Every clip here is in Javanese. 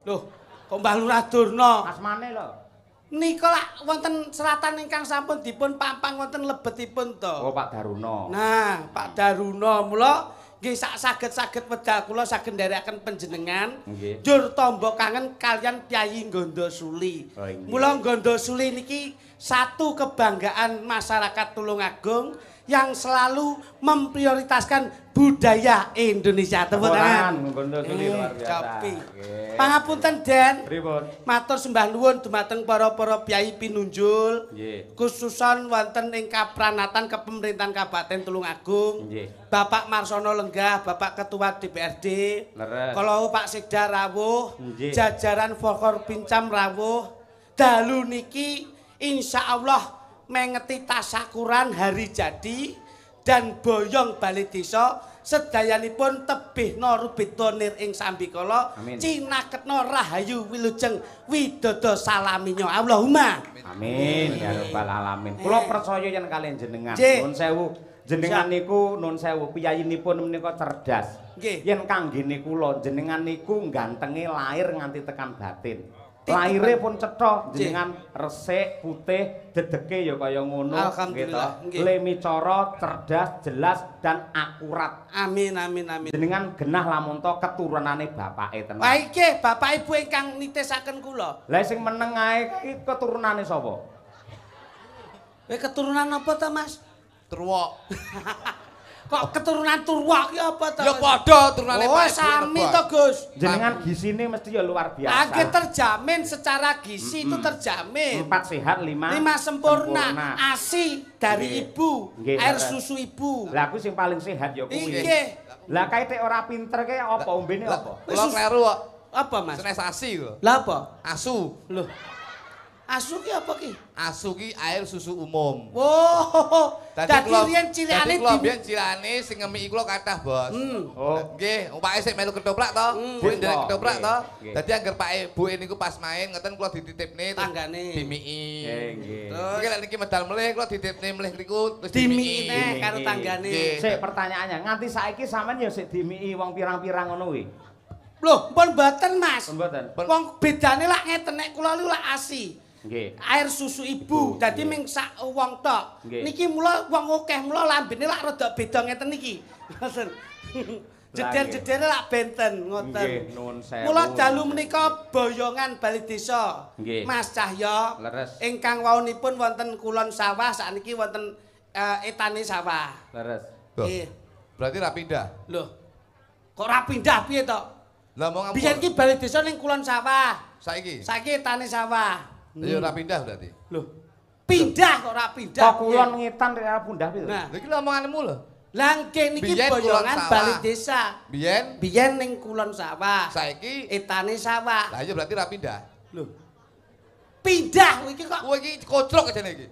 Loh, kok Mbah Lurah Durna? Asmane lho. Nika lak wonten seratan ingkang sampun dipun pampang wonten lebetipun to. Oh, Pak Daruna. Nah, Pak Daruna mula nggih sak saged-saged wedal kula saged nderekaken panjenengan. Nggih. Njur tamba kangen kalian Kyai Ngandasuli. Oh, nggih. Mula Ngandasuli niki satu kebanggaan masyarakat Tulungagung yang selalu memprioritaskan budaya Indonesia. Tepuk tangan. Ngandasuli luar biasa. Kopi. Nggih. Pangapunten Den. Pripun? Matur sembah nuwun dumateng para-para piyai pinunjul. Nggih. Khususan wonten ing kapranatan kepemerintahan Kabupaten Tulungagung. Nggih. Bapak Marsono Lenggah, Bapak Ketua DPRD. Leres. Kalau Pak Sekda rawuh, Nggih. jajaran Forkor Pincam rawuh. Dalu niki insyaallah mengeti tasakuran hari jadi dan boyong bali desa sedayanipun tebih rubit-nir ing sambikala cinaketna rahayu wilujeng widodo salaminya Allahumma amin ya rabbal alamin. Kula percaya yen kalian jenengan nun sewu jenengan niku nun sewu piyayinipun menika cerdas. Yen kanggene kula jenengan niku gantenge lahir nganti tekan batin. Laire pun cetha jenengan resik putih dedeke ya kaya ngono gitu. Lemicara cerdas jelas dan akurat. Amin amin amin. Jenengan genah lamun to keturunane bapake tenan. Wah iki bapak ibu ingkang nitisaken kula. Lah sing meneng ae iki keturunane sapa? Keturunan apa ta Mas? Turwa. Kok keturunan Turwa ki apa ta? Ya padha turunane Pak. Oh sami to Gus. Jenengan gisine mesti ya luar biasa. Agak terjamin secara gizi itu terjamin. 4 sehat 5 sempurna. ASI dari ibu, air susu ibu. Lah aku sing paling sehat ya kuwi. Nggih. Lah kaite ora pinter ke apa ombene apa? Kula kleru kok. Apa Mas? Senes ASI kok. Lah apa? Asu. Loh. Asu ki apa ki? Asu ki air susu umum. Wow. Dadi riyen cilikane biyen cilikane sing ngemiki kula kathah, Bos. Oh. Nggih, pake sik melu ketoprak to. Buke ndelek ketoprak to. Dadi anggere pake buke niku pas main ngeten kula dititipne tanggane dimiki. Nggih. Terus lek niki medal melih kula dititipne melih niku terus dimiki karo tanggane. Sik pertanyaannya, nganti saiki sampean ya sik dimiki wong pirang-pirang ngono kuwi. Loh, pun mboten Mas. Mboten. Wong bedane lak ngeten nek kula niku lak ASI. Nggih. Air susu ibu. Dadi ming sak wong tok. Niki mula wong akeh mula lambene lak rada beda ngeten niki. Ngoten. Jeder-jedere lak benten ngoten. Nggih, nuwun sewu. Mula dalu menika boyongan bali desa. Mas Cahya. Leres. Ingkang waunipun wonten kulon sawah sakniki wonten etane sawah. Leres. Nggih. Berarti ra pindah. Loh. Kok ra pindah piye to? Lah mau ngapun. Biyen ki bali desa ning kulon sawah. Saiki. Saiki etane sawah. Ya ora pindah berarti. Loh. Pindah kok ora pindah. Kok kulon ngitan ora pundah piye? Nah, lha iki omonganmu lho. Lah niki boyongan bali desa. Biyen ning kulon sawah. Saiki etane sawah. Lah iya berarti ora pindah. Loh. Pindah iki kok. Kowe iki kocrok ajane iki.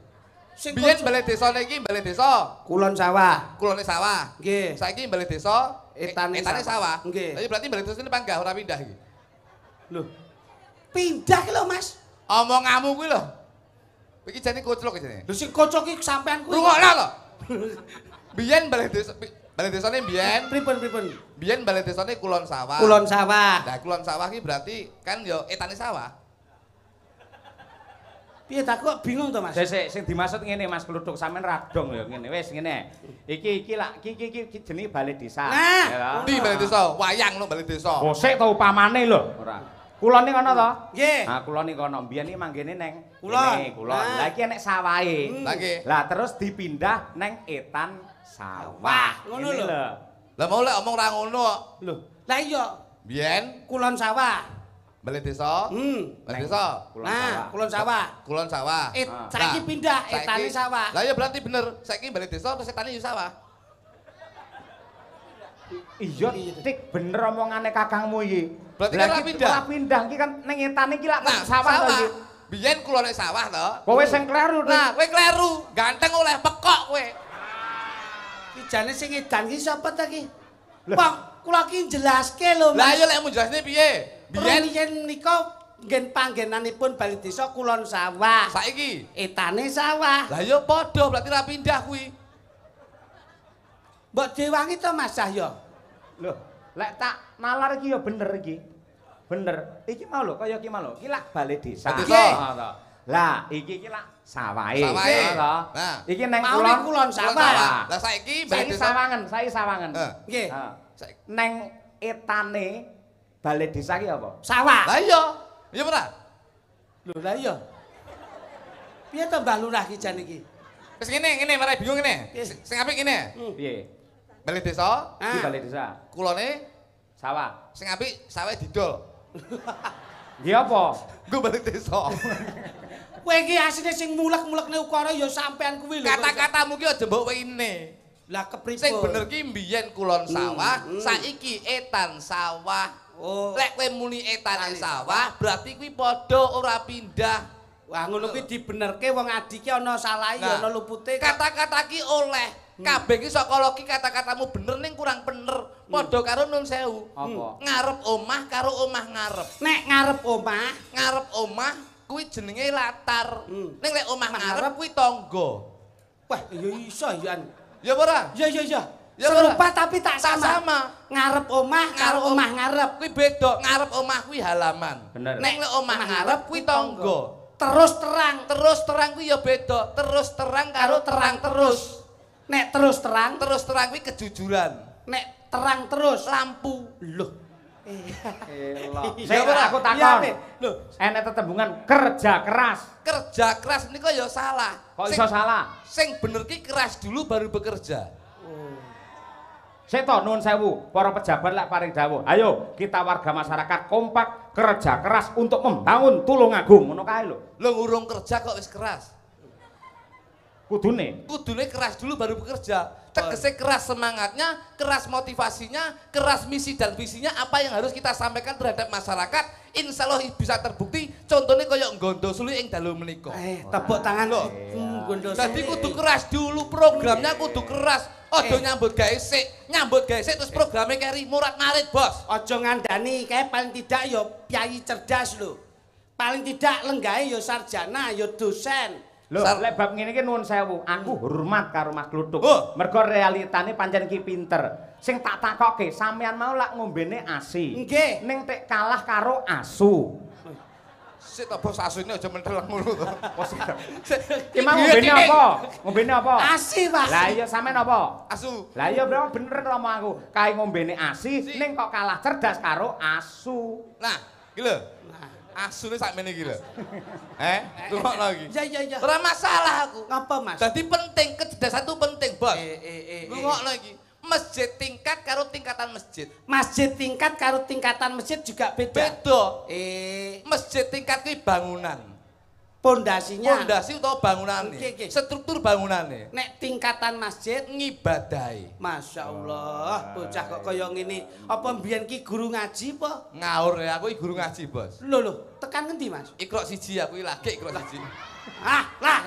Biyen balai desane iki balai desa. Kulon sawah. Kulone sawah. Nggih. Saiki balai desa etane sawah. Nggih. Lah berarti balai desa ini panggah ora pindah iki. Loh. Pindah ki lho Mas. Omonganmu kuwi lho. Iki jane kocrok jane. Lho sing kocok iki sampean kuwi. Rungokno lho. Biyen balai desane biyen. Pripun? Biyen balai desane kulon sawah. Kulon sawah. Nah, kulon sawah iki berarti kan ya etane sawah. Piye tak kok bingung to Mas? Sing dimaksud ngene Mas Kluthuk sampean radong ya ngene. Wis ngene. Iki lak iki jenenge balai desa. Nah, di balai desa, wayang no balai desa. Oh, sik to upamane lho. Ora. Kulon ning kono to? Nggih. Nah, kulon ning kono. Biyen iki manggene neng kulon. Lah iki enek sawahe. Lah nggih. Lah terus dipindah neng etan sawah. Ngono lho. Lah mau lek omong ra ngono kok. Lho. Lah iya. Biyen kulon sawah. Balai desa. Balai desa. Kulon sawah. Kulon sawah. Saiki pindah etane sawah. Lah ya berarti bener. Saiki balai desa terus etane yo sawah. Iya, tik bener omongane kakangmu iki. Berarti ora pindah. Ora pindah iki kan ning etane iki lak sawah to iki. Biyen kulone sawah to. Kowe sing kleru. Nah, kowe kleru. Ganteng oleh pekok kowe. Iki jane sing edan iki sapa ta iki? Wong kula ki jelaske lho. Lah ya lek menjelasne piye? Biyen nika ngen panggenanipun bali desa kulon sawah. Saiki etane sawah. Lah ya padha berarti ra pindah kuwi. Mbok diwangi to Mas Cahya. Loh, lek tak nalar iki ya bener iki. Bener. Iki mau lho, kaya iki mau lho. Iki lak balai desa. Nggih. Lah, iki lak sawahe. Sawahe. Nah, iki neng kulon sawah. Lah saiki saiki sawangen. Nggih. Neng etane balai desa ki apa? Sawah. Lah iya. Iya ora? Lho lah iya. Piye to Mbah Lurah ki jan iki? Wis ngene, marai bingung ngene. Sing apik ngene. Piye? Balai desa, Iki balai desa. kulone Sawah. sing apik sawahe didol. Nggih apa? Nggo balai desa. Kowe iki asline sing mulek-mulekne ukara ya sampean kuwi lho. Kata-katamu ki aja mbok wene. Lah kepripun? Sing bener ki mbiyen kulon sawah, saiki etan sawah. Oh. Lek kowe muni etane sawah, berarti kuwi padha ora pindah. Wah ngono kuwi dibenerke wong adike ana salahe ya ana lupute. Kata-kata ki oleh. Kabeh ki saka logi kata-katamu bener ning kurang bener. Padha karo nun sewu. Apa? Ngarep omah karo omah ngarep. Nek ngarep omah Kuwi jenenge latar. Ning lek omah ngarep kuwi tangga. Wah, ya iso ya. Ya ora? Ya. Ya Serupa tapi tak sama. Ngarep omah karo omah ngarep. Kuwi beda. Ngarep omah kuwi halaman. Bener. Nek lek omah ngarep kuwi tangga. Terus terang kuwi ya beda. Terus terang karo terang terus. Nek terus terang kuwi kejujuran. Nek terang terus lampu. Loh. Sing aku takon. Lho, enek tetembungan kerja keras. Kerja keras niku ya salah. Kok iso salah? Sing bener ki keras dulu baru bekerja. Sik to nuwun sewu, para pejabat lek paring dawuh. Ayo, kita warga masyarakat kompak kerja keras untuk membangun Tulungagung. Ngono kae lho. Lho ngurung kerja kok wis keras. Kudune keras dulu baru bekerja. Tegese keras semangatnya, keras motivasinya, keras misi dan visinya apa yang harus kita sampaikan terhadap masyarakat. Insya Allah bisa terbukti. Contohnya kayak nggondo suli ing dalu menika. Tepuk tangan lho. Nggondo. Jadi kudu keras dulu programnya kudu keras. Ojo nyambut gawe sik terus programnya keri murat marit bos. Ojo ngandani kayak paling tidak ya piyayi cerdas lho. Paling tidak lenggahe ya sarjana ya dosen. Lho, lek bab ngene iki nuwun sewu, aku hormat karo Mas Kluthuk. Mergo realitane pancen ki pinter. Sing tak takokke, sampean mau lak ngombene ASI. Nggih. Ning tek kalah karo asu. Sik to bos asune aja menteleng ngono to. Ki mau ngombene apa? Ngombene apa? ASI, Pak. Lah iya sampean apa? Asu. Lah iya bener ngomong aku. Kae ngombene ASI ning kok kalah cerdas karo asu. Nah, iki lho. Asune sakmene iki lho. Rungokno iki. Ya. Ora masalah aku. Ngapa, Mas? Dadi penting kecerdasan itu penting, Bos. Rungokno iki. Masjid tingkat karo tingkatan masjid. Masjid tingkat karo tingkatan masjid juga beda. Beda. Masjid tingkat kuwi bangunan. Pondasinya. Pondasi utawa bangunane. Struktur bangunane. Nek tingkatan masjid ngibadahi. Masya Allah, bocah kok kaya ngene. Apa mbiyen ki guru ngaji apa? Ngaur ya, aku guru ngaji, Bos. Lho, tekan ngendi, Mas? Iqra siji aku lagi Iqra siji.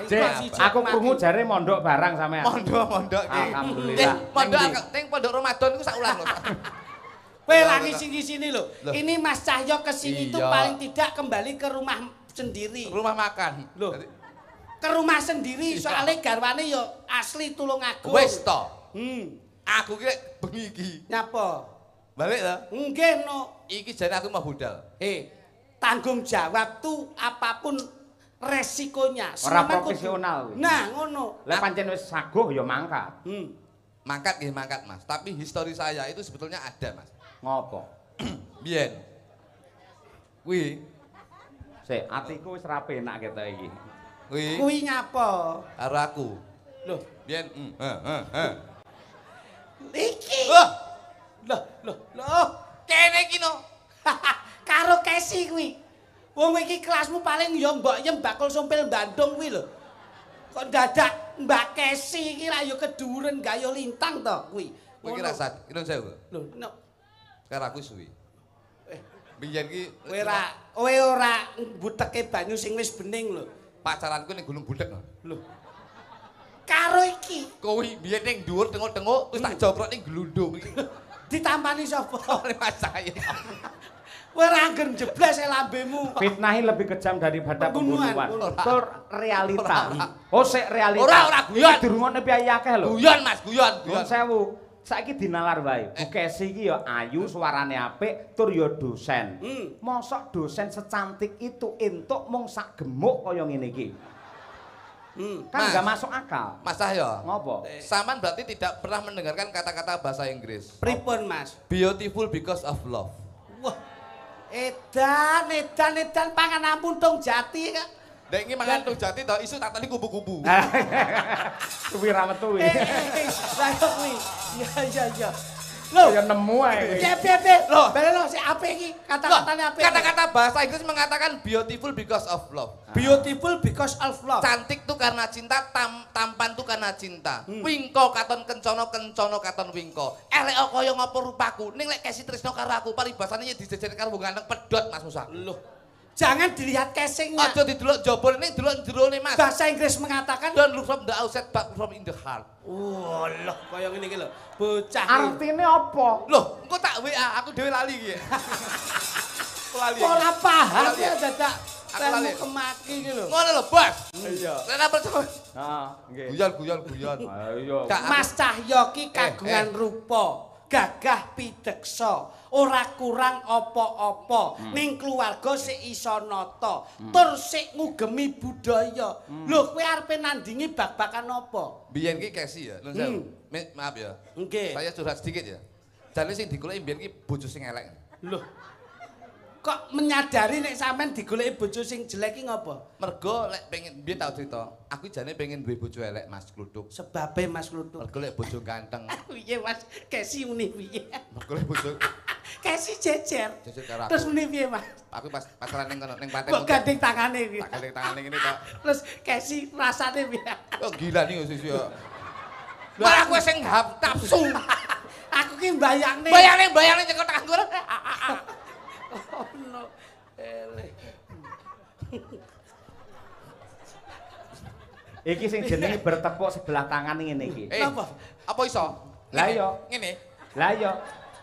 Iqra siji. Aku krungu jare mondok barang sampean. Mondok ki. Alhamdulillah. Mondok ning pondok Ramadan iku sak ulang lho. Kowe lagi sini lho. Ini Mas Cahyo kesini tuh paling tidak kembali ke rumah sendiri. Rumah makan. Loh. Ke rumah sendiri soalnya garwane yo asli Tulungagung. Wis to. Aku ki bengi iki. Nyapa? Balik to? Nggih, no. Iki jane aku mau budal. Tanggung jawab tuh apapun resikonya. Ora profesional kuwi. Nah, ngono. Lah pancen wis saguh ya mangkat. Mangkat nggih mangkat, Mas. Tapi histori saya itu sebetulnya ada, Mas. Ngopo? Biyen. Kuwi Sik, atiku wis ra penak ketok iki. Kuwi nyapa? Karo aku. Loh, Biyen iki. Loh. Kene iki no. Karo Kesi kuwi. Wong iki kelasmu paling ya mbok yem bakul sompil Bandung kuwi lho. Kok dadak Mbak Kesi iki ra ya keduren gayo lintang to kuwi. Kowe iki rasa, Irun sewu. Lho, Karo aku suwi. Biyen ki kowe ora mbuteke banyu sing wis bening lho. Pacaranku ning Gunung Buldek lho. Karo iki. Kowe biyen ning dhuwur tengok-tengok terus tak jokrok ning glundung iki. Ditampani sapa? Oleh Mas saya. Kowe ora angger jeblas lambemu. Fitnahi lebih kejam daripada pembunuhan. Itu realita. Ora. Oh, sik realita. Ora guyon. Dirungokne piye akeh lho. Guyon Mas, guyon. Nuwun sewu. saiki dinalar wae. Bu Kesi iki ya ayu, suarane apik, tur ya dosen. Mosok dosen secantik itu entuk mung sak gemuk kaya ngene iki. Kan enggak masuk akal. Mas Cahyo. Ngopo? Saman berarti tidak pernah mendengarkan kata-kata bahasa Inggris. Pripun, Mas? Beautiful because of love. Wah. Edan pangan ampun dong jati kak. Dek iki mangan tung jati to isu tak tadi kubu-kubu. Kuwi ra metu iki. Lah yo kuwi. Iya. Loh, ya nemu ae. Piye. Loh, balen si apik iki, kata-katane apik. Kata-kata bahasa Inggris mengatakan beautiful because of love. Beautiful because of love. Cantik tuh karena cinta, tampan tuh karena cinta. Wingko katon kencono katon wingko. Elek kaya ngapa rupaku. Ning lek Kesi tresno karo aku, paribasane dijejer karo wong ganteng pedhot Mas Musa. Loh. Jangan dilihat casingnya. Aja didelok jabone ning delok jerone Mas. Bahasa Inggris mengatakan don't look from the outside but from in the heart. Oh, loh, kaya ngene iki lho. Bocah. Artine apa? Loh, engko tak WA, aku dhewe lali iki. Lali. Ora paham ya dadak. Aku lali. Kemaki iki lho. Ngono lho, Bos. Iya. Ora percaya. Heeh, nggih. Guyon. Ayo. Mas Cahyo ki kagungan rupa, gagah pideksa, ora kurang apa-apa. Ning keluarga sik iso nata, tur sik ngugemi budaya. Lho, kowe arepe nandingi bak-bakan apa? Biyen ki Kesi ya, Nun Sewu. Maaf ya. Nggih. Saya curhat sedikit ya. Jane sing digoleki biyen ki bojo sing elek. Loh. Kok menyadari nek sampean digoleki bojo sing jelek ki ngopo? Mergo lek pengen biyen tau cerita, aku jane pengen duwe bojo elek Mas Kluthuk. Sebabe Mas Kluthuk. Mergo lek bojo ganteng. Piye Mas? Kesi muni piye? Mergo lek bojo Kesi jejer. jejer karo aku. Terus muni piye Mas? Aku pas pacaran ning kono ning pantai. Kok gandeng tangane piye? Tak gandeng tangane ngene tok. Terus Kesi rasane piye? Kok gila nih Sis ya. Malah kowe sing nafsu. Aku ki mbayangne. Bayang-bayang nyekel tekan kono. Oh no. Eleh. Iki sing jenenge bertepuk sebelah tangan ngene iki. Napa? Apa iso? Lah iya. Ngene. Lah iya.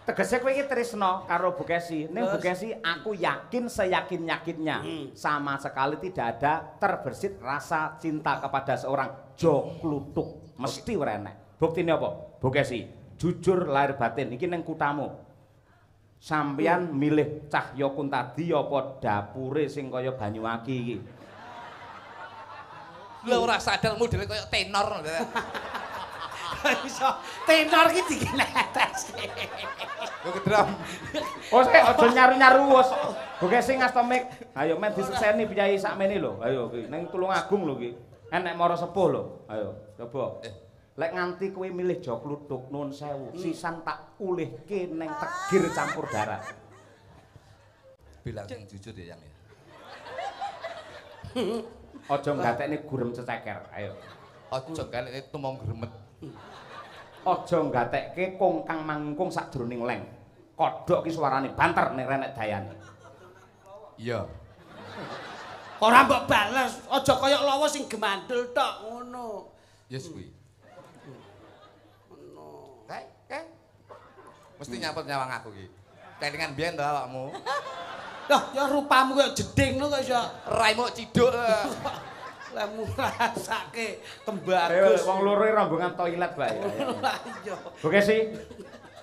Tegese kowe iki tresno karo Bu Kesi. Ning Bu Kesi aku yakin seyakin-yakinnya sama sekali tidak ada terbersit rasa cinta kepada seorang Jo Kluthuk. Mesti ora enek. Buktine apa? Bu Kesi, jujur lahir batin iki ning kutamu. Sampeyan milih Cahyo Kuntadi apa dapure sing kaya Banyuwangi iki? Lho ora sadar modele kaya tenor. Iso tenor ki dikineteske. Yo kedram. Oh, sik aja nyaru-nyaru wis. Buke sing ngastomik. Ayo men disekseni piyai sakmene lho. Ayo iki ning Tulungagung lho iki. Enek mara sepuh lho. Ayo coba. Lek nganti kowe milih Jo Kluthuk nuwun sewu, sisan tak ulihke ning tegir campur darah. Bilang sing jujur ya, Yang ya. Aja nggatekne gurem ceceker. Ayo. Aja galekne tumong gremet. Aja nggatekke kong kang mangkung sadroning leng. Kodhok ki suarane banter ning renek dayane. Iya. Ora mbok bales, aja kaya lawa sing gemandul tok ngono. Yes kuwi. Kae. Mesti nyapet nyawang aku iki. Kelingan biyen to awakmu. Lah, ya rupamu kaya jeding lho kok iso. Raimu ciduk. Lah ngrasake tembagus. Wong loro rombongan toilet bae. Lah iya. Oke sih.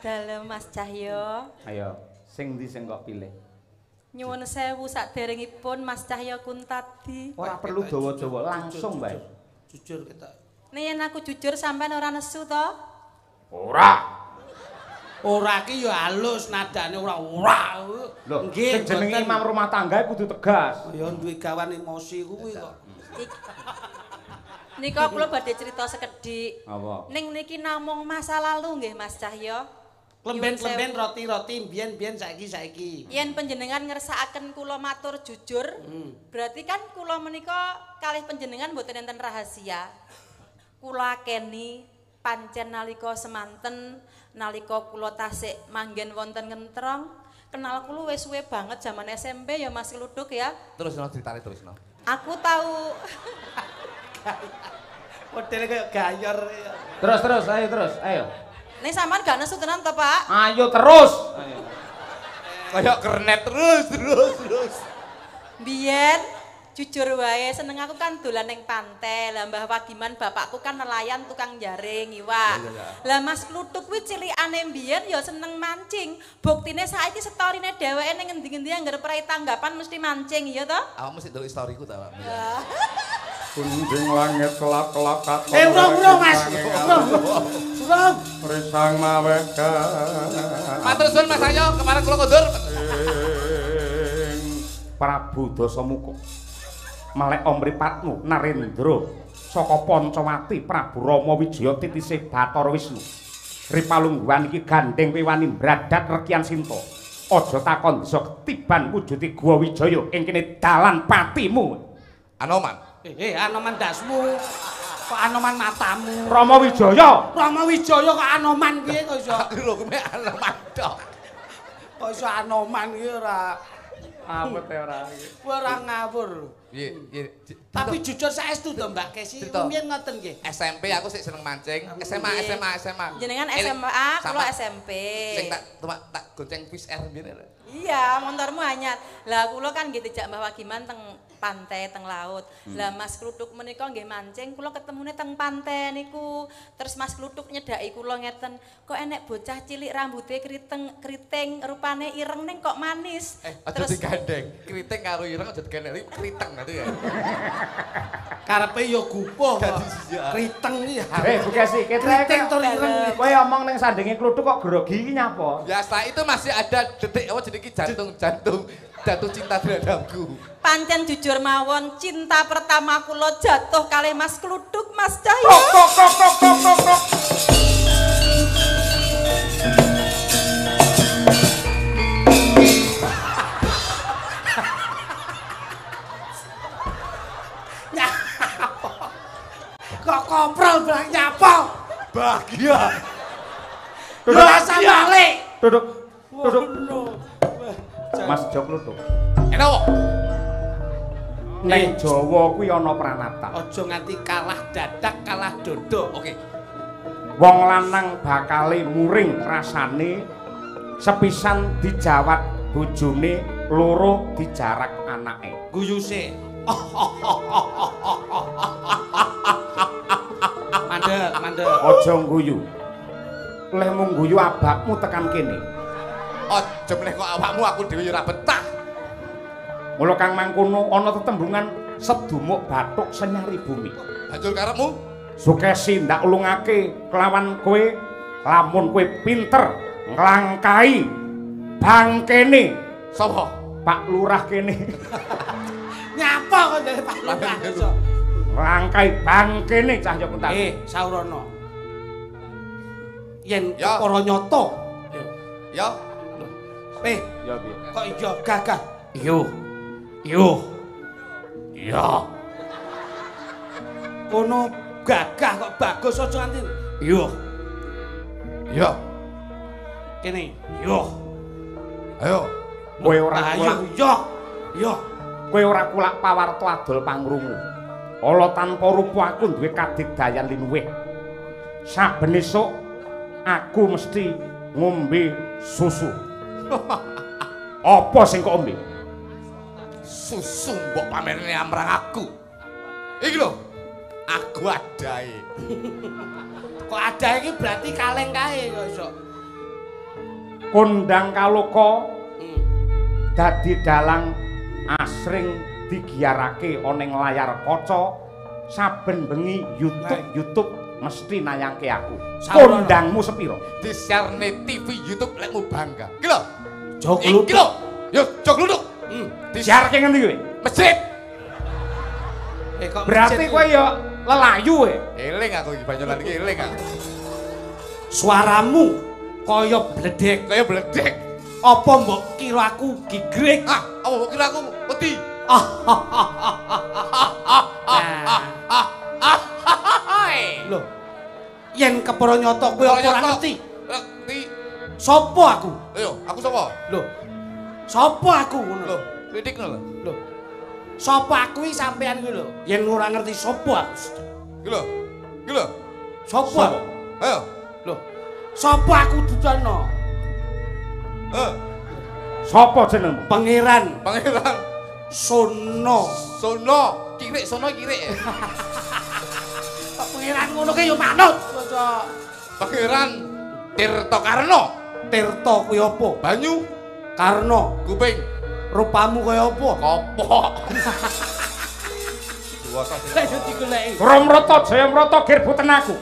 Dalem Mas Cahyo. Ayo, sing ndi sing kok pilih? Nyuwun sewu saderengipun Mas Cahyo Kuntadi. Ora perlu dawa-dawa, langsung bae. Jujur kita. Yen aku jujur sampean ora nesu to? Ora ki ya halus nadane ora. Lho, sing jenenge imam rumah tangga kudu tegas. Ya duwe gawan emosi kuwi kok. Nika kula badhe crita sekedhik. Apa? Ning niki namung masa lalu nggih Mas Cahyo. Lemben-lemben roti-roti biyen-biyen saiki. Yen panjenengan ngersakaken kula matur jujur, berarti kan kula menika kalih panjenengan mboten enten rahasia. Kula keni pancen nalika semanten nalika kula tasik manggen wonten Kentrong, kenal kula wis suwe banget zaman SMP ya Mas Kluthuk ya. Terusno critane terusno. Aku tahu Modele kaya gayor. Terus, ayo. nek sampean gak nesu tenan to, Pak? Ayo terus. Kayak kernet terus. Biyen jujur wae seneng aku kan dolan ning pantai. Lah Mbah Wagiman bapakku kan nelayan tukang jaring iwak. Lah Mas Kluthuk kuwi cilikane mbiyen ya seneng mancing. Buktine saiki storine dheweke ning ngendi-endi anggere prai tanggapan mesti mancing ya toh? Awak mesti ndelok storyku ta, Pak. Kunjing langit kelap-kelap katon. Urung Mas. Urung. Risang maweka. Matur suwun Mas Ayo, kemarin kula kondur. Prabu Dasamuka. Melek omripatmu Narendra saka Pancawati Prabu Rama Wijaya titisih Bathara Wisnu. Ripalungguhan iki gandeng piwani bradat rekian Sinta. Aja takon bisa ketiban wujude Guwa Wijaya ing kene dalan patimu. Anoman. Anoman dasmu. Kok Anoman matamu? Rama Wijaya. Rama Wijaya kok Anoman piye kok iso? Lho kuwi Anoman tok. Kok iso Anoman iki ora Awet ora. Ora ngawur. Piye? Tapi jujur saestu to Mbak Kesi, rumiyin ngoten nggih. SMP aku sik seneng mancing. SMA. Jenengan SMA, kula SMP. Sing tak gonceng Fish Air mbiyen. Iya, motormu anyar. Lah kula kan nggih dijak Mbah Wagiman teng pantai teng laut. Lah Mas Kluthuk menika nggih mancing, kula ketemune teng pantai niku. Terus Mas Kluthuk nyedaki kula ngeten, kok enek bocah cilik rambute kriting rupane ireng ning kok manis. Aja digandeng. Kriting karo ireng aja digandeng, kriteng nanti ya. Karepe ya gupuh kok. Kriteng iki. Bu Kesi, kriting tur ireng. Kowe omong ning sandinge Kluthuk kok grogi iki nyapa? Ya setelah itu masih ada detik apa jenenge jantung cinta terhadapku. Pancen jujur mawon, cinta pertama kula jatuh kalih Mas Kluthuk, Mas Cahyo. Kok. Kok koprol blang nyapa? Bahagia. Rasa balik. Duduk. Mas Jo Kluthuk. Enak kok. Ning Jawa kuwi ana pranata. Aja nganti kalah dadak, kalah dodo. Oke. Wong lanang bakale muring rasane sepisan dijawat bojone, loro dijarak anake. Guyuse. Mandek. Aja ngguyu. Leh mung ngguyu abakmu tekan kene. Aja meneh kok awakmu aku dhewe ora betah. Mula kang mangkono ana tetembungan sedumuk bathuk senyari bumi. Banjur karepmu Sukesi ndak ulungake kelawan kowe lamun kowe pinter nglangkai bangkene. sapa? Pak Lurah kene. Nyapa kok dari Pak Lurah iso? Nglangkai bangkene Cahya Kuntadi. Saurana. Yen Ya. para nyata. Ya. Ya piye? Kok iya gagah? Ya. Kono gagah kok bagus aja nganti. Ya. Kene. Ayo. Kowe ora kulak. Yo. Kowe ora kulak pawarta adol pangrungu. Ala tanpa rupa aku duwe kadigdayan linuwih. Saben esuk aku mesti ngombe susu. Apa sing kok ombe? Susu mbok pamerane amrang aku. Iki lho. Aku adae. Kok adae iki berarti kaleng kae kok iso. Kondang kaloka dadi dalang asring digiyarake ana ing layar kaca saben bengi YouTube mesti nayangke aku. Kondangmu sepiro? Disiarne TV YouTube lekmu bangga. Iki lho. Jok Iki lho. Yo jok luduk. Disiarke ngendi kowe? Masjid. Kok Berarti kowe ya lelayu kowe. Eling aku iki Banyolan iki eling aku. suaramu kaya bledek. Kaya bledek. Apa mbok kira aku gigrek? Apa mbok kira aku wedi? Lho. Yen kepara nyata kowe ora ngerti. Ngerti. Sopo aku? Ayo, aku sapa? Lho. Sopo aku ngono Lho, kritikno lho. Lho. Sopo aku iki sampean kuwi lho. Yen ora ngerti sopo aku. Iki lho. Iki lho. Sopo? Ayo. Lho. Sopo aku dudono? Sopo jenengmu? Pangeran Pangeran Sono Sono, kirik sono kirik. Pangeran ngono ki yo manut. Pangeran Tirtokarna. Tirta kuwi apa? Banyu, Karna. kuping, Rupamu kaya apa? kopok. Ayo digoleki. Ramrata Jayamrata girbuten aku.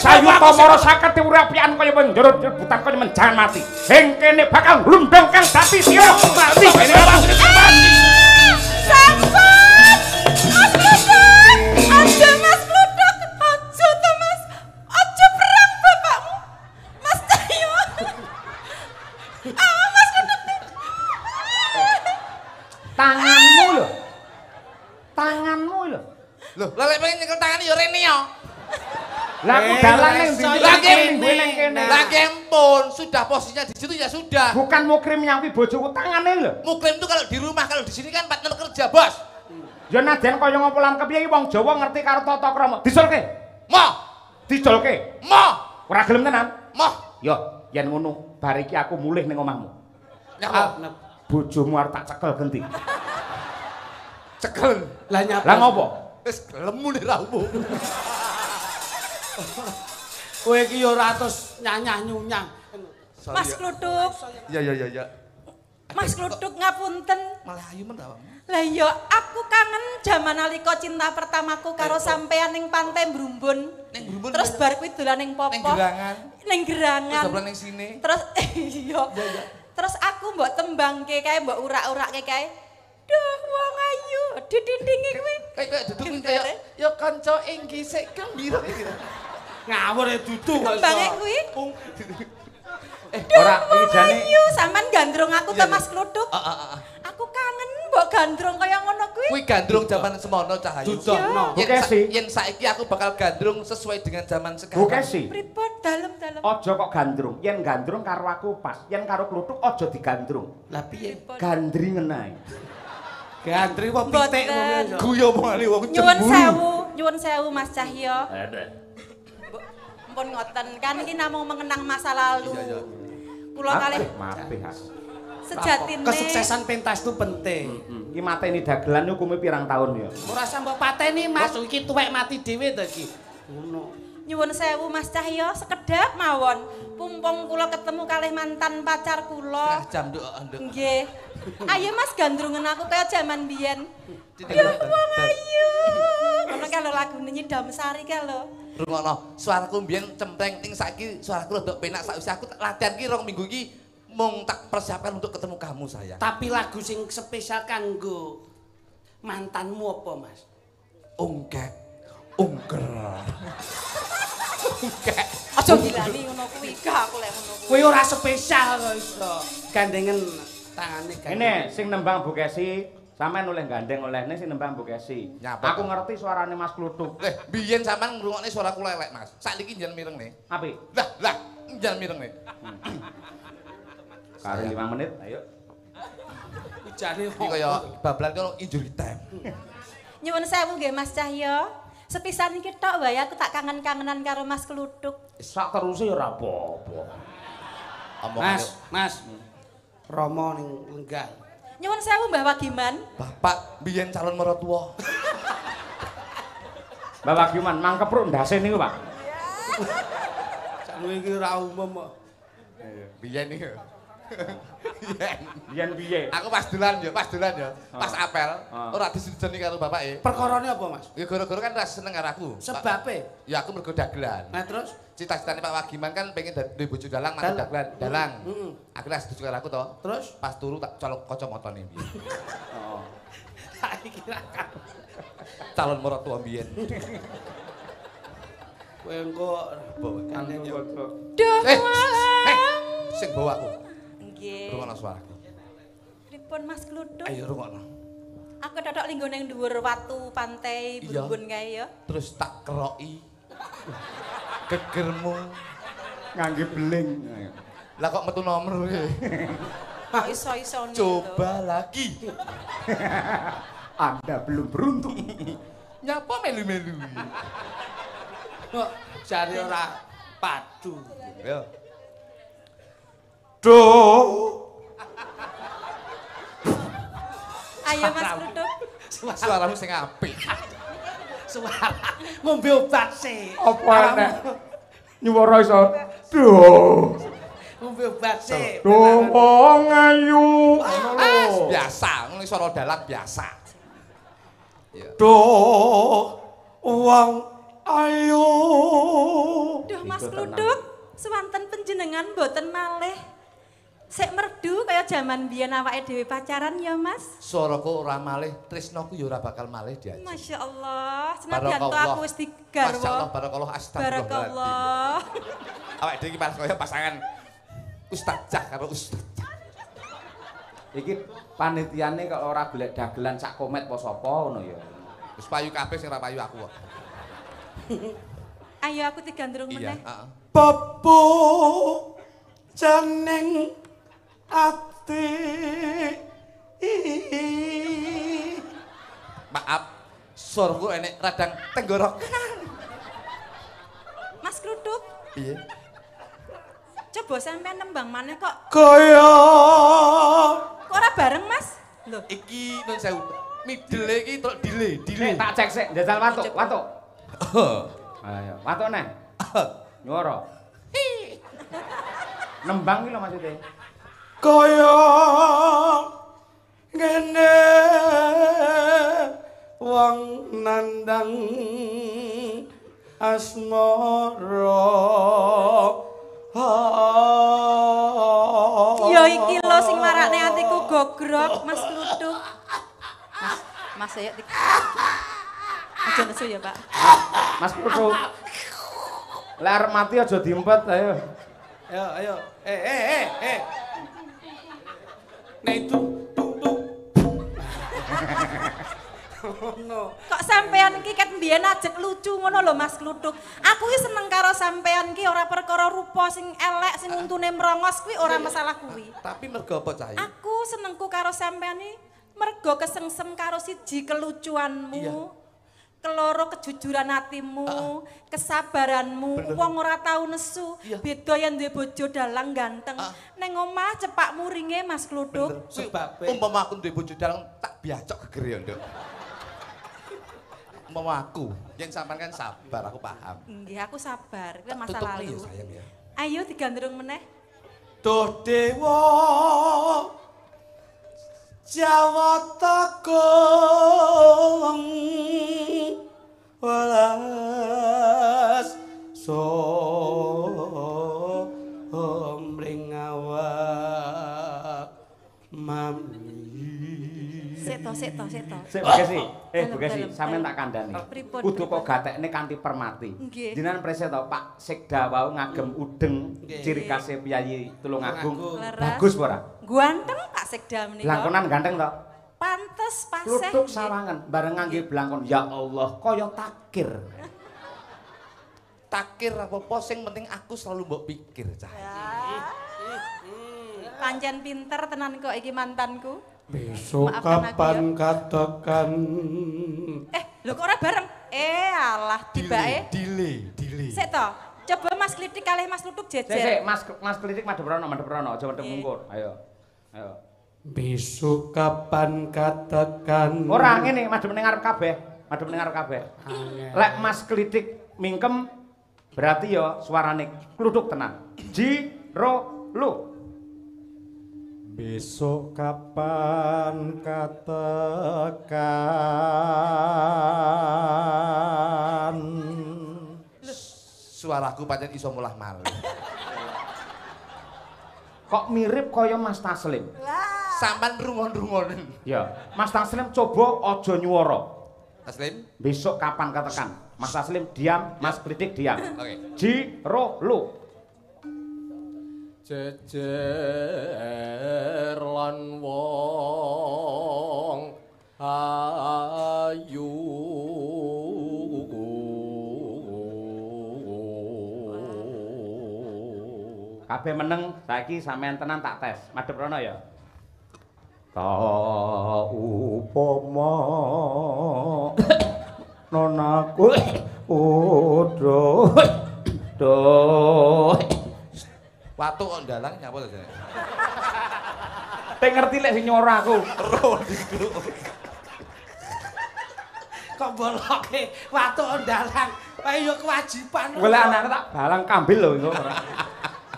Sayuta mara saketi urapian kaya njero butan kaya menjangan mati. Ing kene bakal glundong kang dadi sira mati. Sampun! Mas Kluduk! Aja Mas Kluduk! Aja to Mas! Aja perang bapakmu! Mas Cahyo! Mas Kluduk! Tanganmu lho. Tanganmu lho. Loh, lek pengen nyekel tangan yo rene yo. Lah aku dalan ning ndi kene. Lah kempun, sudah posisinya di situ ya sudah. Bukan mukrim nyampi bojoku tangane lho. Mukrim itu kalau di rumah, kalau di sini kan partner kerja, Bos. Ya najan kaya ngopo lan kepiye iki wong Jawa ngerti karo tata krama. Disulke. Moh, Diculke. moh, Ora gelem tenan. moh. Yo, yen ngono, bar iki aku mulih ning omahmu. Nyapa? Bojomu arep tak cekel genti. Cekel. Lah nyapa? Lah ngopo? Wis lemu nek ra umum. Kowe iki yo ora terus nyanyah nyunyang. Mas Kluduk! Ya. Mas Kluduk ngapunten. Malah ayu men awakmu. Lah iya, aku kangen jaman nalika cinta pertamaku karo sampean ning Pantai Brumbun. Ning Brumbun. Terus bar kuwi dolan ning Popo. Ning Gerangan. Ning Gerangan. Terus dolan ning sini. Terus iya. Terus aku mbok tembangke kae, mbok urak-urakke kae. Duh, wong ayu, didindingi kuwi. Kayak duduk kaya ya kanca enggi sik gembira iki. Ngawur e dudu kok. Tembange kuwi. Ora iki jane Ayu, sampean gandrung aku to Mas Kluduk. Aku kangen mbok gandrung kaya ngono kuwi. Kuwi gandrung zaman semono Cahayu. Dudono. Yen saiki aku bakal gandrung sesuai dengan zaman sekarang. Bukesi. Pripun dalem-dalem. Aja kok gandrung. Yen gandrung karo aku pas. Yen karo Kluduk aja digandrung. Lah piye? Gandringen ae. Gantri kok pitik ngono. Guyu omongane wong Nyuwun sewu Mas Cahyo. Mpun ngoten kan iki namung mengenang masa lalu. Kula kalih Mapih as. sejatine Kesuksesan pentas itu penting. Iki mateni dagelan hukume pirang tahun ya? Ora usah mbok pateni Mas, iki tuwek mati dhewe to iki. Ngono. Nyuwun sewu Mas Cahyo, sekedap mawon. Pumpung kula ketemu kalih mantan pacar kula. jam nduk. Nggih. Ayo Mas gandrungen aku kaya jaman biyen. Duh wong ayu. Ngono kalau lagune Nyidam Sari ka lho. Rungokno, suaraku mbiyen cempreng ting saiki suaraku rada penak sakwise aku latihan ki 2 minggu iki mung tak persiapkan untuk ketemu kamu sayang. Tapi lagu sing spesial kanggo mantanmu apa, Mas? Ungkek. Ungker. Ungkek. Aja ngilani ngono kuwi, gak aku lek ngono kuwi. Kowe ora spesial kok iso. Gandengen tangane gandengen. Ini sing nembang Bukesi, sampean oleh gandeng olehne sing nembang Bukesi. Nyapa? Aku ngerti suarane Mas Kluduk. Biyen sampean ngrungokne suaraku lelek, Mas. Saiki njen mirengne. Apik? Lah, njen mirengne. Karo 5 menit, ayo. Ujane Iki kaya bablan kono injury time. Nyuwun sewu nggih Mas Cahyo. Sepisan iki tok wae aku tak kangen-kangenan karo Mas Kluduk. Sak teruse ya ora apa-apa. Mas. Romo ning Lenggang. Nyuwun sewu Mbah Wagiman. Bapak biyen calon mertua. Mbak Wagiman mangkepruk ndase niku, Pak. Sakno iki ora umum kok. Biyen iki. Biyen piye? Aku pas dolan ya, pas apel, ora disideni karo bapake. Perkarane apa, Mas? Ya gara-gara kan ora seneng karo aku. Sebabe? Ya aku mergo dagelan. Nah, terus Cita-citane Pak Wagiman kan pengen duwe bojo dalang, mati dagelan, dalang. Akhirnya setuju karo aku to. Terus Pas turu tak colok kacamatane biyen. Oh. tak kira Calon mertua biyen. kowe engko Kanggo yo. Duh. Sing bawa aku. Nggih. Rungokno suaraku. Pripun Mas Kluduk? Ayo rungokno. Aku totok linggo ning dhuwur watu pantai Brumbun kae ya. Terus tak keroki. Gegermu Ngangge beling. lah kok metu nomor iki. Iso-isone. Coba lagi. Anda belum beruntung. Nyapa melu-melu. Kok jare ora padu. Ya. Duh. Ayo Mas Kluduk. Suaramu sing apik. Suara ngombe obat sih. Apa nek nyuwara iso duh. Ngombe obat sih. Duh wong ayu. Biasa, ngono suara dalang biasa. Duh wong ayu. Duh Mas Kluduk, sewanten panjenengan mboten malih sik merdu kaya jaman biyen awake dhewe pacaran ya Mas. Suaraku ora malih, tresnoku ya ora bakal malih diajak. Masya Allah, senadyan to aku wis digarwa. Masyaallah, barakallah, astagfirullahaladzim. Barakallah. Awake dhewe iki pas kaya pasangan ustazah karo ustazah. Iki panitiane kok ora golek dagelan sak komet apa sapa ngono ya. Wis payu kabeh sing ora payu aku kok. Ayo aku digandrung meneh. Iya, heeh. Pepu janing ati. Maaf, suaraku enek radang tenggorokan. Mas Kluduk, Piye? coba sampean nembang maneh kok. Kaya Kok ora bareng Mas? Lho, Iki nun sewu. Midele iki truk dile. Nek tak cek sik, njajal watuk. Ayo, watuk neh. Nyuwara. Nembang ki lho maksude. kaya ngene wong nandang asmara. ya iki lho sing marakne atiku gogrok Mas Kluduk. Mas ayo aja nesu ya Pak. Mas Kluduk. Lek arep mati aja diempet ayo. Ayo. Nah itu no. Kok sampean ki ket mbiyen ajek lucu ngono lho Mas Kluduk. Aku ki seneng karo sampean ki ora perkara rupa sing elek sing untune mrongos kuwi ora masalah kuwi. Tapi mergo apa cah? Aku senengku karo sampean iki mergo kesengsem karo siji kelucuanmu. Iya. Keloro kejujuran hatimu, kesabaranmu, wong ora tau nesu. Iya. Beda yen duwe bojo dalang ganteng. Ning omah cepak muringe Mas Kluduk. Sebabe Umpama aku duwe bojo dalang tak biacok geger ya, Nduk. Umpama aku, yen sampean kan sabar, aku paham. Nggih, aku sabar. Kuwi masa Tutup lalu. ya sayang ya. Ayo digandrung meneh. Duh dewa Jawa Takung welas somring awak mami. Sik to. Sik Bekesi. Dalem, Bekesi, dalem, sampean dalem. tak kandhani. Pripun, Kudu kok pripun? gatekne kanthi permati. Nggih. Jenengan prese to Pak Sekda wau ngagem udeng Nggih. ciri khase Piyayi Tulungagung. Leres. Bagus apa ora? Ganteng Pak Sekda menika. Blangkonan ganteng to? Pantes paseh. Kluthuk sawangan bareng ngangge blangkon. Ya Allah, kaya takir. Takir apa-apa sing penting aku selalu mbok pikir cah. Pancen pinter tenan kok iki mantanku. Besok Maafkan aku kapan katakan Lho kok ora bareng? Alah tibake. Dile. Sik to. Coba Mas Klitik kalih Mas Kluduk Sik, jejer. Mas Klitik madhep rono, aja madhep mungkur. Ayo. besok kapan katakan Ora ngene, madhep ning ngarep kabeh. Lek Mas Klitik mingkem berarti ya suarane kluduk tenan. Ji ro lu. besok kapan katakan Suaraku pancen iso mulah malih. Kok mirip kaya Mas Taslim? Sampan rungon-rungonen. Ya, Mas Taslim coba aja nyuwara. Taslim? Besok kapan katakan? Mas Taslim diam, Mas Klitik diam. Oke. Ji ro lu. Jejer lan wong ayu Kabeh meneng, saiki sampean tenan tak tes. Madhep rono ya. Ta upama nonaku udo do Watu kok ndalang nyapa to jane? Teng ngerti lek sing nyora aku. kok boloke watu ondalan. Ayo kewajiban. Golek anake tak balang kambil lho iku ora.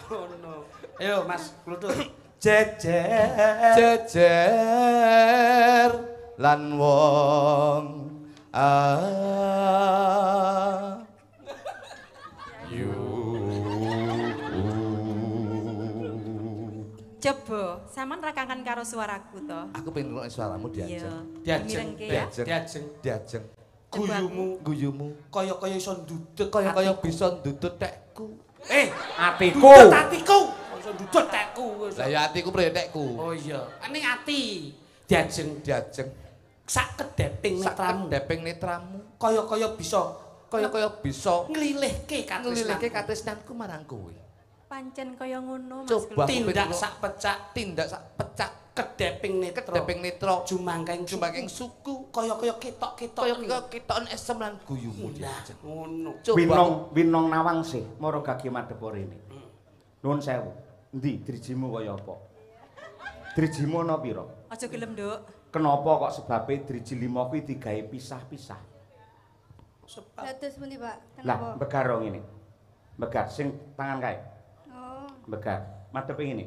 Ngono. Ayo Mas Kluthuk. Jejer lan wong Coba, sampean rakangan karo suaraku to. Aku pengen ngrungokne suaramu diajeng. Diajeng. Guyumu Kaya-kaya iso ndudut, kaya bisa ndudut tekku. Atiku. Atiku. Iso ndudut tekku. Lah ya atiku priye tekku? Oh iya, ning ati. Diajeng. Sak kedeping netramu. Kaya-kaya bisa nglilihke katresnanku. katresnanku marang kowe. Pancen kaya ngono Mas. Coba tindak sak pecak kedeping netra jumangking suku kaya-kaya ketok-ketokan esem lan guyumu diajeng. Ngono. Winong nawang sih mara gage madhep rene. Nuwun sewu. Endi drijimu kaya apa? Drijimu ana pira? Aja gelem, Nduk. Kenapa kok sebabe driji 5 kuwi digawe pisah-pisah? Dados pundi, Pak? Lah, begar ngene. Begar sing tangan kae. Oh. Begar. Madhepe ngene.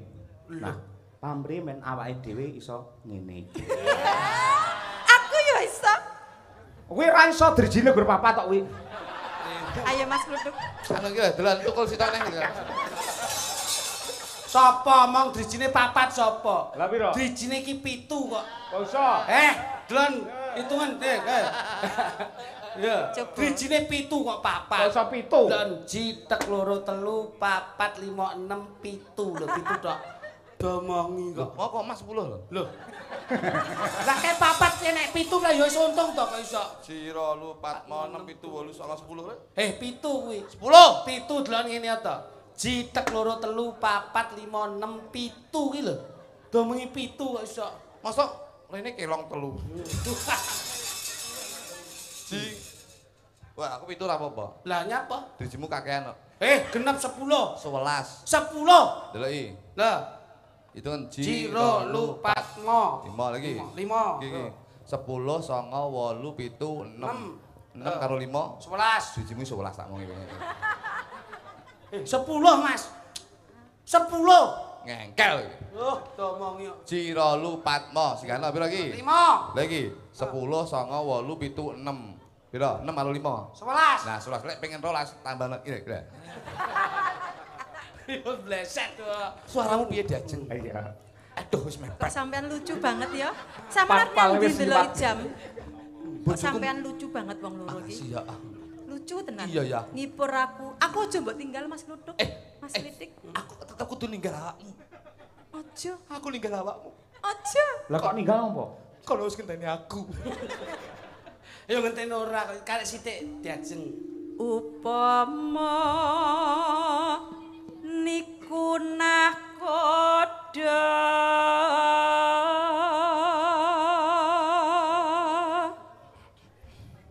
Nah, pamrih men awake dhewe iso ngene. Aku yo iso. Kuwi ra iso drijine gur papat tok kuwi. Ayo Mas Kluthuk. Anu iki dolan tukul sitok nang. Sapa mong drijine papat sapa? Lah pira? Drijine iki 7 kok. Kok iso? Delon hitungan deh. Ya, drijine 7 kok papat. Kok iso 7? Delon jitek 2 3 4 5 6 7 lho 7 tok. Domongi kok. Oh kok Mas 10 lho. Lho. Lah kae papat nek 7 lah ya wis untung to kok iso. Sira lu 4 6 7 8 9 10 rek. 7 kuwi. 10. 7 delon ngene ya to. Jitek 2 3 4 5 6 7 ki lho. Domongi 7 kok iso. Mosok rene kelong 3. Wah, aku 7 ora apa-apa. Lah nyapa? Drijimu kakean kok. Genep 10. 11. 10. Deloki. Lah, itu kan Jiro lu patmo. 5 lagi. 5. Iki. 10 9 8 7 6. 6 karo 5 11. Drijimu 11 tak ngono iki. 10 Mas. 10. Ngengkel iki. Loh, domongi kok. Jiro lu patmo. Sigana pira iki? 5. Lagi 10 9 8 7 6. Pira? 6 karo 5. 11. Nah, 11 lek pengen 12 tambah lagi. Yo bleset tuh. Suaramu piye diajeng? Iya. Aduh wis mepet. Kok sampean lucu banget ya. Sampean nang ndelok jam. Kok sampean lucu banget wong loro iki. Iya. Lucu tenan. Iya ya. Ngipur aku. Aku aja mbok tinggal Mas Kluthuk. Mas Kritik. Aku tetep kudu ninggal awakmu. Aja. Aku ninggal awakmu. Aja. Lah kok ninggal apa? Kalau wis ngenteni aku. Ayo ngenteni ora karek sithik diajeng. Upama niku nakoda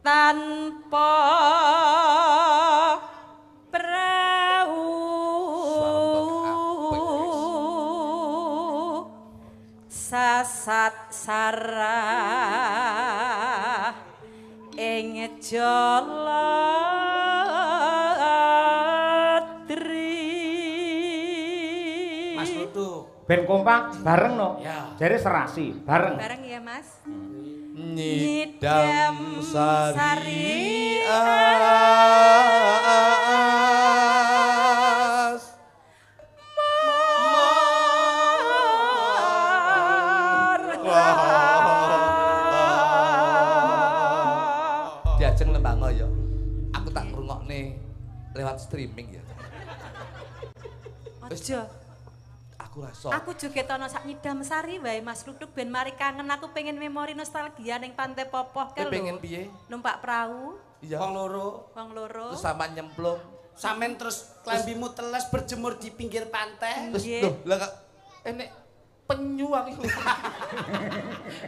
tanpa prau sasat sarah ing Mas Kluthuk. Ben kompak bareng no. Ya. Jare serasi bareng. bareng ya Mas. Nyidam sari diajeng lembango ya. Aku tak ngrungokne lewat streaming ya. Aja. Aku rasa. Aku joget ana sak nyidam sari wae Mas Kluthuk ben mari kangen aku pengen memori nostalgia ning Pantai Popoh ke lho. Pengen piye? Numpak perahu, Iya. Wong loro. wong loro. Terus sama nyemplung. Sampeyan terus klambimu teles berjemur di pinggir pantai. Terus Nggih. loh, lah kak enek penyu aku.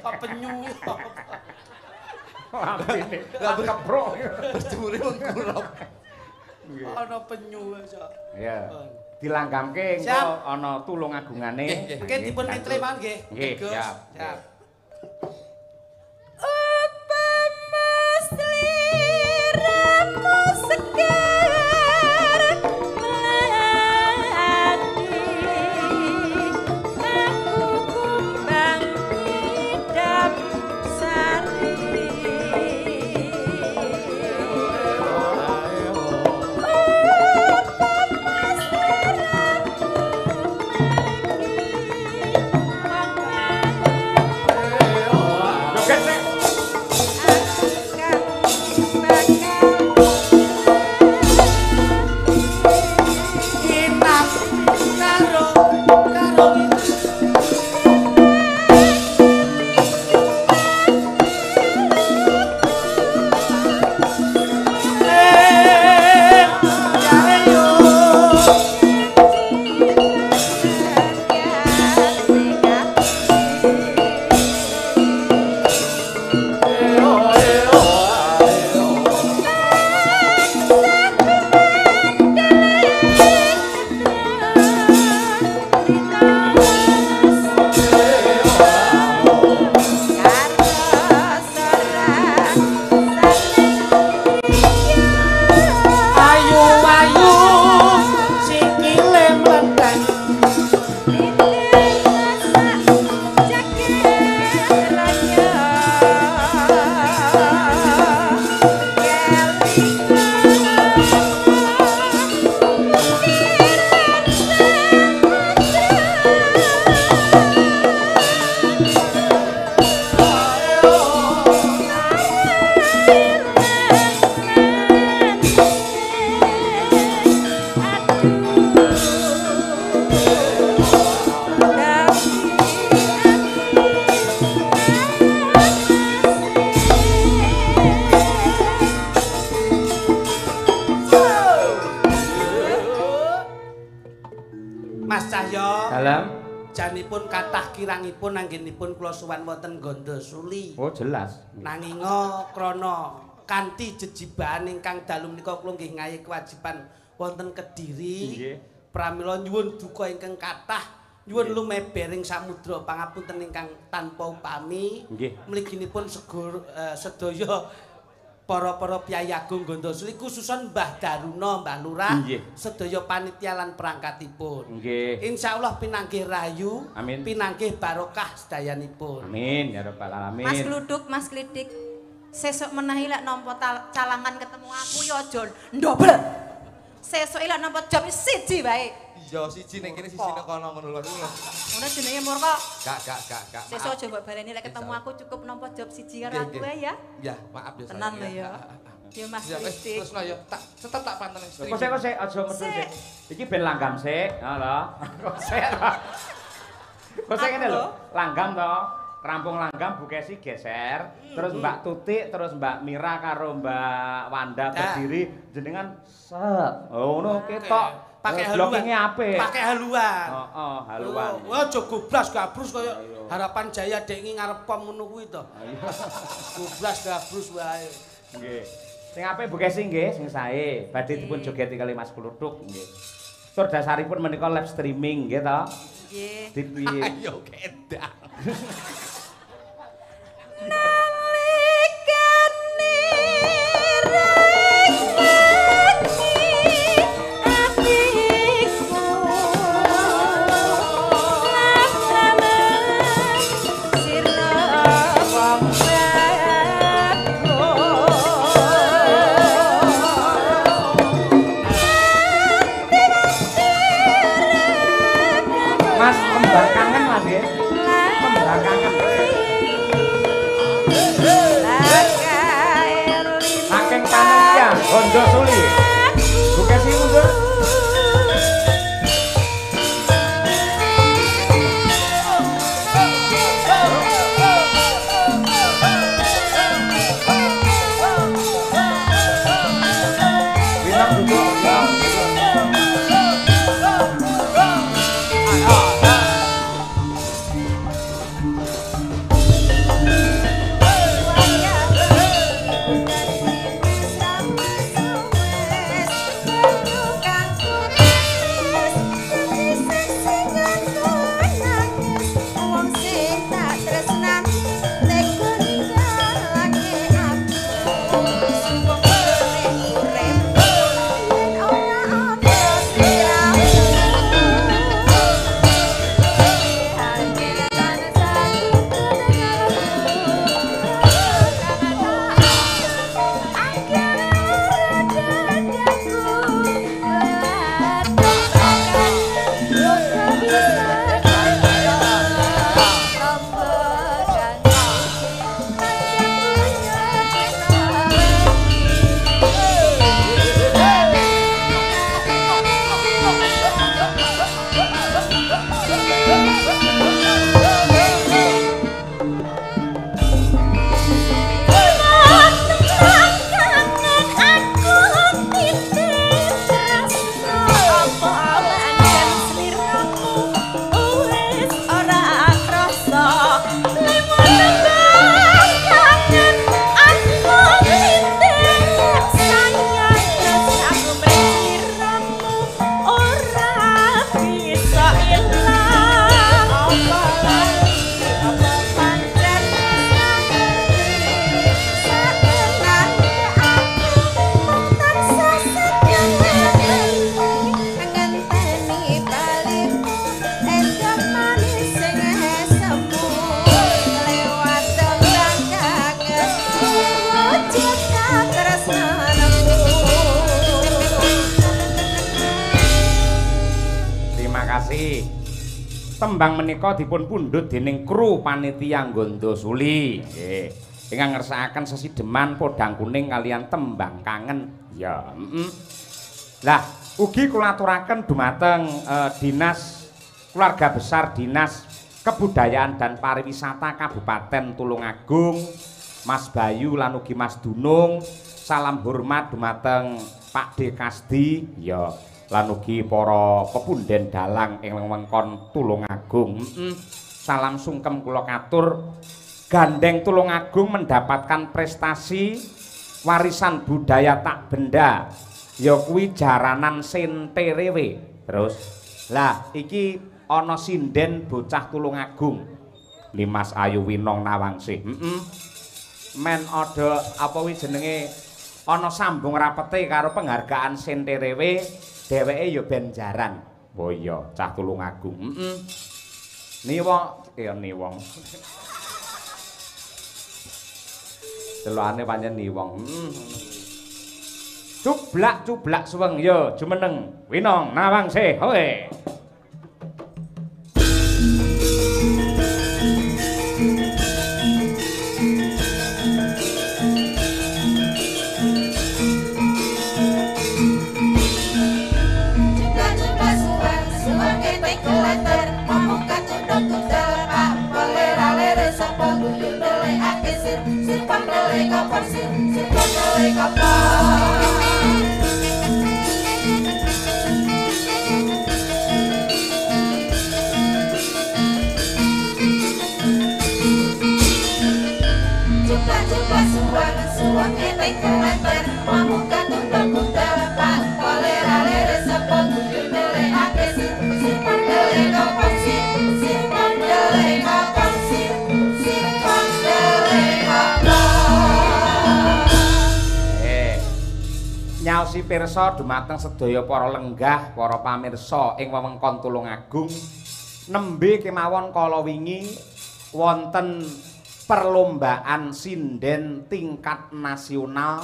Kok penyu. Lampine. Lah keprok. Berjemure wong kurop. Ana penyu iso. Iya. Dilanggamke engko Siap. ana tulung agungane. Nggih, Oke dipun mitre mawon nggih. Nggih, Gus. siap. Siap. Upama Dalem janipun kathah kirangipun anggenipun kula sowan wonten Gondosuli. Oh jelas. Nanginga krana kanthi jejibahan ingkang dalu menika kula nggih ngayi kewajiban wonten Kediri. Nggih. Pramila nyuwun duka ingkang kathah, nyuwun lumebering samudra pangapunten ingkang tanpa upami. Nggih. Mliginipun sedaya para piyayi agung Gondosuli khususan Mbah Daruna, Mbah Lurah, sedaya panitia lan perangkatipun. Nggih. Insyaallah pinanggih rahayu, amin. Pinanggih barokah sedayanipun. Amin ya rabbal alamin. Mas Gluduk, Mas Klidik, sesuk menahi lek nampa calangan ketemu aku ya aja ndobel. Sesuk lek nampa job siji wae. Iya siji ning kene siji nek kono ngono lho. Ngono jenenge Murko. Gak. Sesuk aja mbok baleni lek ketemu aku cukup nampa job siji karo aku wae ya. Iya, maaf ya. Tenan lho ya. Ya Mas Klidik. Terus ya, tetep tak panteng istri. Kok sik aja metu sik. Iki ben langgam sik, lho. Kok sik. Kok sik ngene lho, langgam to. Rampung langgam Bu Kesi geser, terus Mbak Tutik, terus Mbak Mira karo Mbak Wanda berdiri jenengan set. Oh ngono ketok. Pakai haluan. Apik. Pakai haluan. Heeh, haluan. Wah, aja goblas gabrus kaya Harapan Jaya dek ngi ngarep pom ngono kuwi to. Goblas gabrus wae. Nggih. Sing apik Bu Kesi nggih, sing sae. Badhe dipun jogeti kali Mas Kluthuk nggih. Tur dasaripun menika live streaming nggih to. Nggih. Ayo kendang. Mas kembang kangen Mas nggih. Kembang kangen. Saking panitia Gondosuli. Bu Kesi mundur. Bintang duduk. Tembang menika dipun pundhut dening kru panitia Gondosuli. Nggih. Ingkang ngersakaken sesideman podang kuning kalian tembang kangen. Ya, Lah, ugi kula aturaken dumateng Dinas Keluarga Besar Dinas Kebudayaan dan Pariwisata Kabupaten Tulungagung, Mas Bayu lan ugi Mas Dunung. Salam hormat dumateng Pak D Kasdi. Ya. lan ugi para pepunden dalang ing wewengkon Tulungagung. Salam sungkem kula katur. Gandeng Tulungagung mendapatkan prestasi warisan budaya tak benda ya kuwi jaranan Senterewe. Terus lah iki ana sinden bocah Tulungagung Limas Ayu Winong Nawangsih. Men ada apa wi jenenge ana sambung rapete karo penghargaan Senterewe dheweke ya ben jaran. Oh iya cah Tulungagung. Niwong ya niwong. Delokane pancen niwong. Cublak suweng ya jumeneng Winong Nawangsih. Hoe. Nyaosi pirsa dumateng sedaya para lenggah, para pamirsa ing wewengkon Tulungagung, nembe kemawon kala wingi wonten perlombaan sinden tingkat nasional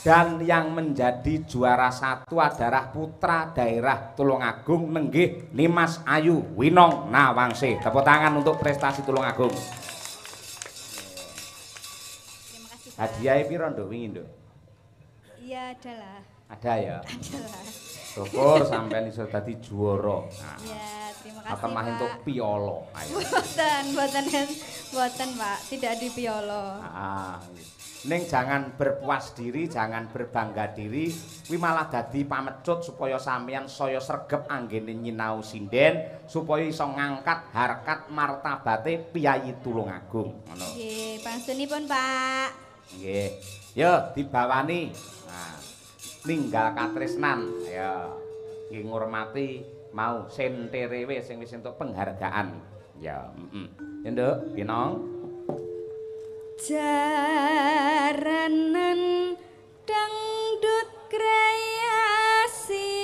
dan yang menjadi juara satu adalah putra daerah Tulungagung nenggih Limas Ayu Winong Nawangsih. Tepuk tangan untuk prestasi Tulungagung. Terima kasih. Hadiahnya piro nduk wingi nduk? Iya adalah. Ada ya? Adalah. Syukur sampean iso dadi juara. Iya, terima kasih. Atau mah entuk piolo. Buatan Pak, tidak di piolo. Ning jangan berpuas diri, jangan berbangga diri, kuwi malah dadi pamecut supaya sampeyan saya sregep anggene nyinau sinden, supaya iso ngangkat harkat martabate Piyayi Tulungagung. Ngono. Nggih, pangsunipun Pak. Nggih. Yo dibawani. Nah, ninggal katresnan. Ya. Nggih ngurmati mau Senterewe sing wis entuk penghargaan. Ya, Ya, Nduk, Pinong. Jaranan dangdut kreasi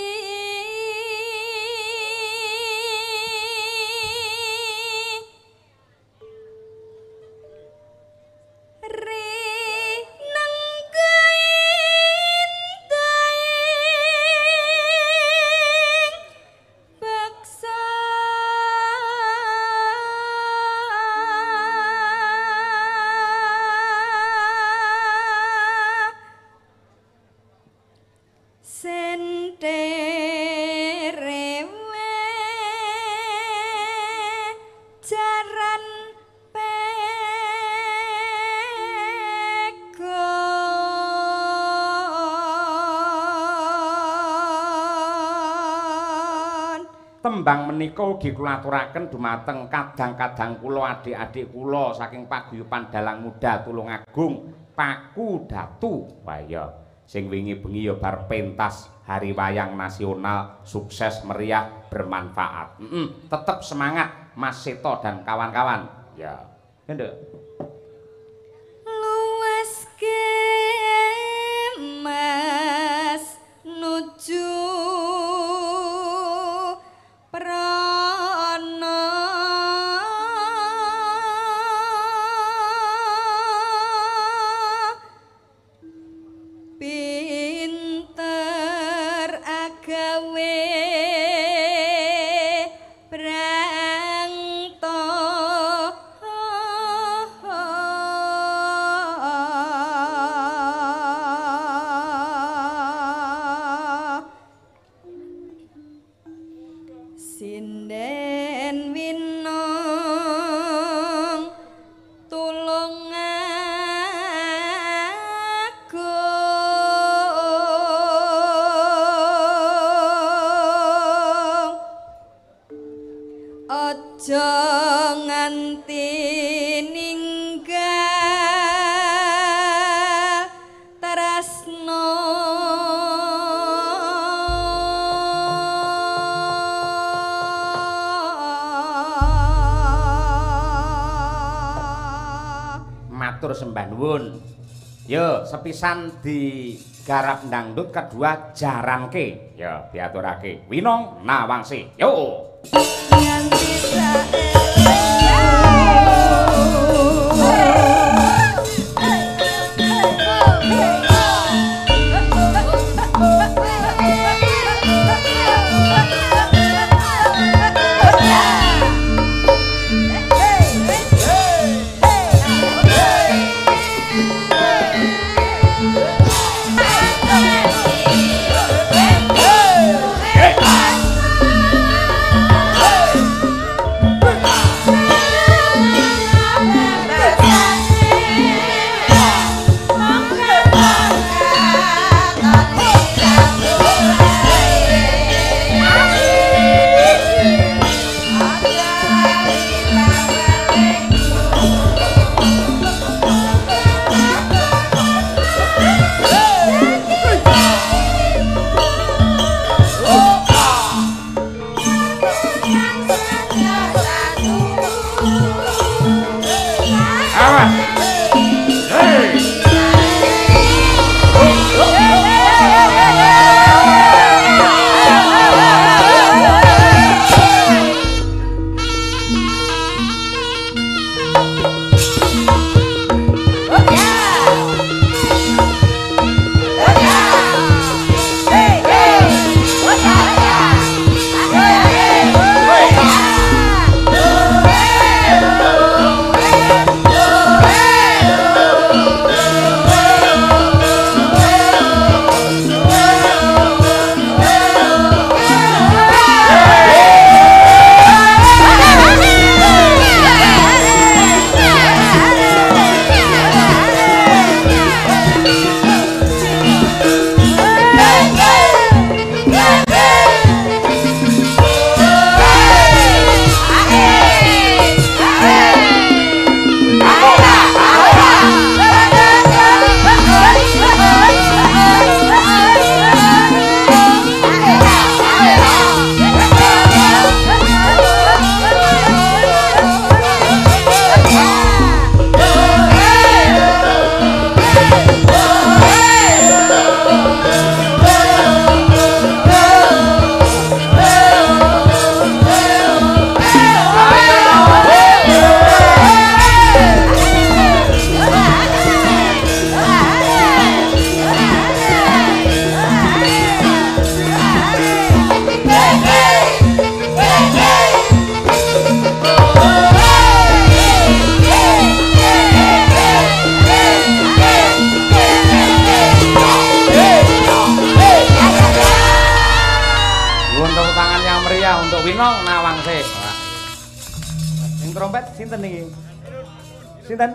Tembang menika ugi kula aturaken dumateng kadang-kadang kula adik-adik kula saking paguyuban dalang muda Tulungagung Paku Datu. Wah iya, sing wingi bengi ya bar pentas Hari Wayang Nasional sukses meriah bermanfaat. Tetap semangat Mas Seto dan kawan-kawan. Ya. Nduk. Luwes Mas nuju prana pinter agawe prangto sembah nuwun. Yo, sepisan di garap dangdut, kedua jaranke. Yo, diaturake. Winong Nawangsi. Yo. Nganti untuk Winong Nawangsi. Sing trompet sinten niki? Sinten?